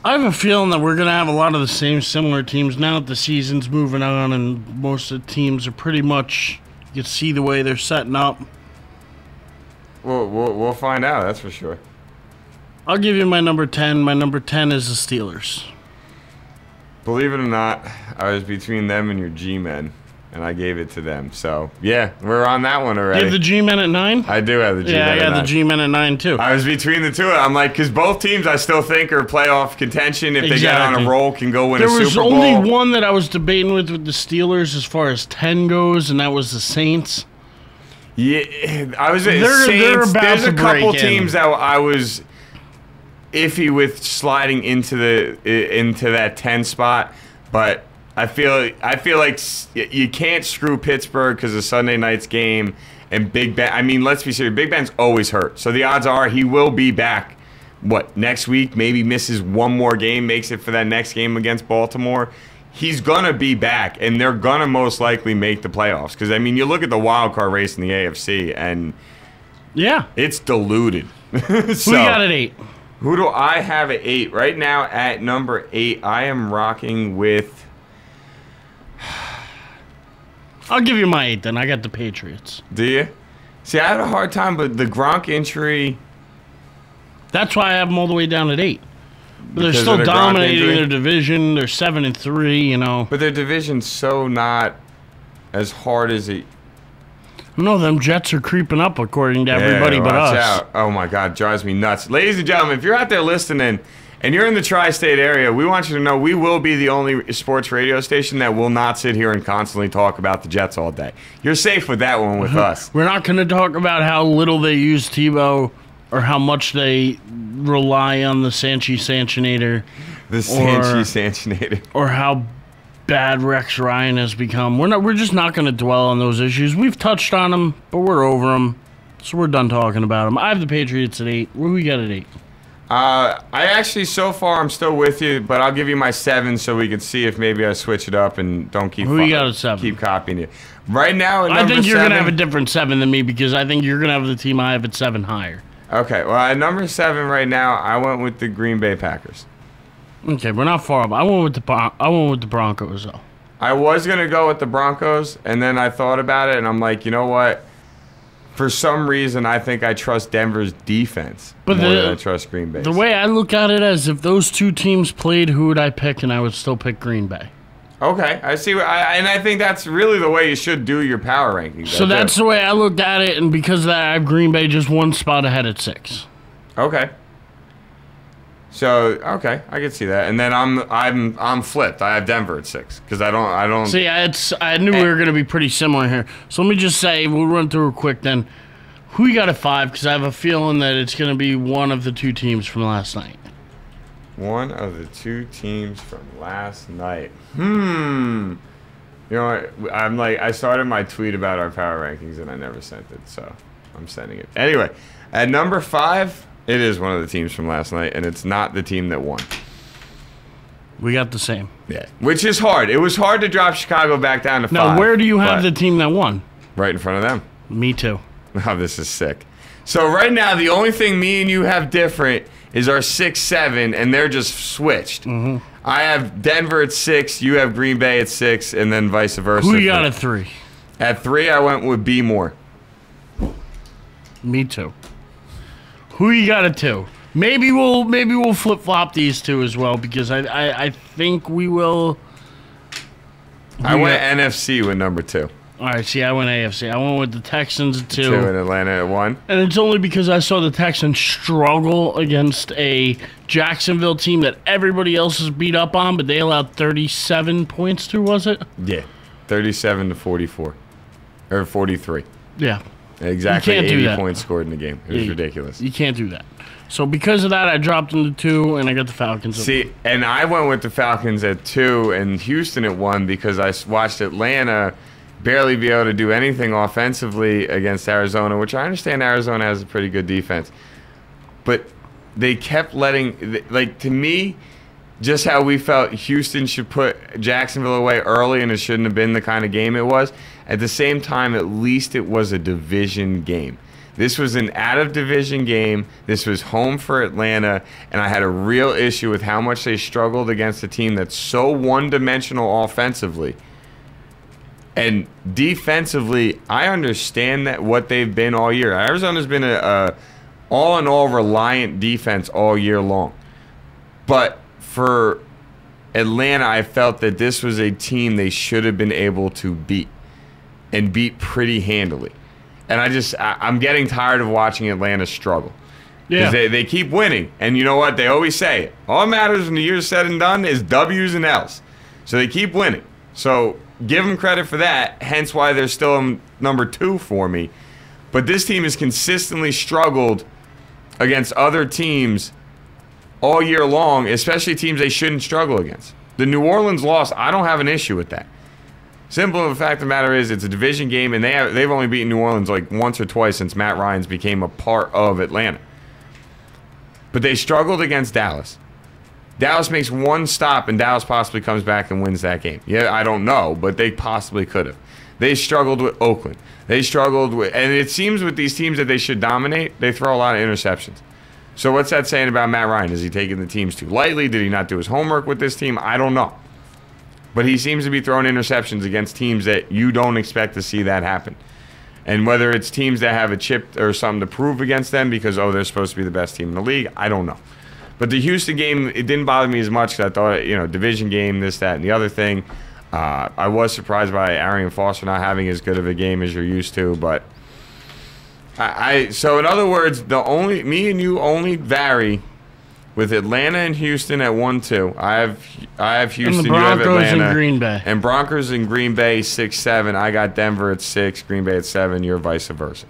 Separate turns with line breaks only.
I have a feeling that we're going to have a lot of the same similar teams now that the season's moving on and most of the teams are pretty much, you can see the way they're setting up.
We'll find out, that's for sure.
I'll give you my number 10. My number 10 is the Steelers.
Believe it or not, I was between them and your G-Men, and I gave it to them. So, yeah, we're on that one already.
You have the G-Men at 9?
I do have the G-Men at 9.
Yeah, I got the G-Men at 9, too.
I was between the two. I'm like, because both teams I still think are playoff contention. If they get on a roll, can go win a Super Bowl.
There was only one that I was debating with the Steelers as far as 10 goes, and that was the Saints.
Yeah, I was at Saints. There's a couple teams that I was iffy with sliding into that 10 spot, but I feel like you can't screw Pittsburgh because of Sunday night's game and Big Ben. I mean, let's be serious. Big Ben's always hurt, so the odds are he will be back. Next week? Maybe misses one more game, makes it for that next game against Baltimore. He's gonna be back, and they're gonna most likely make the playoffs. Because I mean, you look at the wild card race in the AFC, and
yeah,
it's diluted.
So, who you got at 8?
Who do I have at 8? Right now, at number 8, I am rocking with.
I'll give you my 8 then. I got the Patriots.
Do you? See, I had a hard time, but the Gronk injury.
That's why I have them all the way down at 8. But they're still dominating their division. They're 7-3, you know.
But their division's so not as hard as it.
No, them Jets are creeping up according to everybody but us.
Out. Oh my God, drives me nuts. Ladies and gentlemen, if you're out there listening and you're in the tri-state area, we want you to know we will be the only sports radio station that will not sit here and constantly talk about the Jets all day. You're safe with that one with us.
We're not going to talk about how little they use Tebow or how much they rely on the Sanchinator.
The Sanchinator.
Or how bad Rex Ryan has become. We're just not going to dwell on those issues. We've touched on them, but we're over them. So we're done talking about them. I have the Patriots at 8. Where we got at 8?
I actually, so far, I'm still with you, but I'll give you my 7 so we can see if maybe I switch it up and don't keep.
Who you got at 7?
Keep copying you. Right now, at
I think you're
going
to have a different 7 than me because I think you're going to have the team I have at 7 higher.
Okay, well, at number 7 right now, I went with the Green Bay Packers.
Okay, we're not far up. I went with the Broncos, though.
I was going to go with the Broncos, and then I thought about it, and I'm like, you know what? For some reason, I think I trust Denver's defense more than I trust Green Bay.
The way I look at it is if those two teams played, who would I pick? And I would still pick Green Bay.
Okay, I see. And I think that's really the way you should do your power rankings.
So that's the way I looked at it, and because of that, I have Green Bay just one spot ahead at 6.
Okay. So okay, I can see that. And then I'm flipped. I have Denver at 6 because I don't.
See, I knew we were going to be pretty similar here. So let me just say we'll run through it quick then. Who you got at 5? Because I have a feeling that it's going to be one of the two teams from last night.
One of the two teams from last night. You know what? I started my tweet about our power rankings and I never sent it, so I'm sending it. Anyway, at number 5, it is one of the teams from last night, and it's not the team that won.
We got the same.
Yeah, which is hard. It was hard to drop Chicago back down to 5.
Now, where do you have the team that won?
Right in front of them.
Me too.
Oh, this is sick. So right now, the only thing me and you have different is our 6-7, and they're just switched.
Mm-hmm.
I have Denver at 6, you have Green Bay at 6, and then vice versa.
Who you got at 3?
At 3, I went with B. Moore.
Me too. Who you got at 2? Maybe we'll flip flop these two as well because I think we will.
I went NFC with number 2.
All right, see, I went AFC. I went with the Texans at 2.
2 and Atlanta at 1.
And it's only because I saw the Texans struggle against a Jacksonville team that everybody else is beat up on, but they allowed 37 points to, was it?
Yeah, 37 to 44. Or 43.
Yeah.
Exactly 80 points scored in the game. It was ridiculous.
You can't do that. So because of that, I dropped into 2, and I got the Falcons at 1.
See, and I went with the Falcons at 2 and Houston at 1 because I watched Atlanta barely be able to do anything offensively against Arizona, which I understand Arizona has a pretty good defense. But they kept letting, like, to me, just how we felt Houston should put Jacksonville away early and it shouldn't have been the kind of game it was. At the same time, at least it was a division game. This was an out-of-division game. This was home for Atlanta, and I had a real issue with how much they struggled against a team that's so one-dimensional offensively. And defensively, I understand that what they've been all year. Arizona's been a all-in-all reliant defense all year long. But for Atlanta, I felt that this was a team they should have been able to beat, and beat pretty handily. And I'm getting tired of watching Atlanta struggle. Yeah. Because they keep winning. And you know what? They always say, all that matters when the year's said and done is W's and L's. So they keep winning. So give them credit for that, hence why they're still number 2 for me. But this team has consistently struggled against other teams all year long, especially teams they shouldn't struggle against. The New Orleans loss, I don't have an issue with that. Simple the fact of the matter is it's a division game, and they've only beaten New Orleans like once or twice since Matt Ryan's became a part of Atlanta. But they struggled against Dallas. Dallas makes one stop, and Dallas possibly comes back and wins that game. Yeah, I don't know, but they possibly could have. They struggled with Oakland. They struggled with, and it seems with these teams that they should dominate, they throw a lot of interceptions. So what's that saying about Matt Ryan? Is he taking the teams too lightly? Did he not do his homework with this team? I don't know. But he seems to be throwing interceptions against teams that you don't expect to see that happen. And whether it's teams that have a chip or something to prove against them because, they're supposed to be the best team in the league, I don't know. But the Houston game, it didn't bother me as much because I thought, division game, this, that, and the other thing. I was surprised by Arian Foster not having as good of a game as you're used to, but so in other words, me and you only vary with Atlanta and Houston at 1-2. I have Houston, you have Atlanta. And the Broncos and
Green Bay.
And Broncos and Green Bay 6-7. I got Denver at 6, Green Bay at 7. You're vice versa.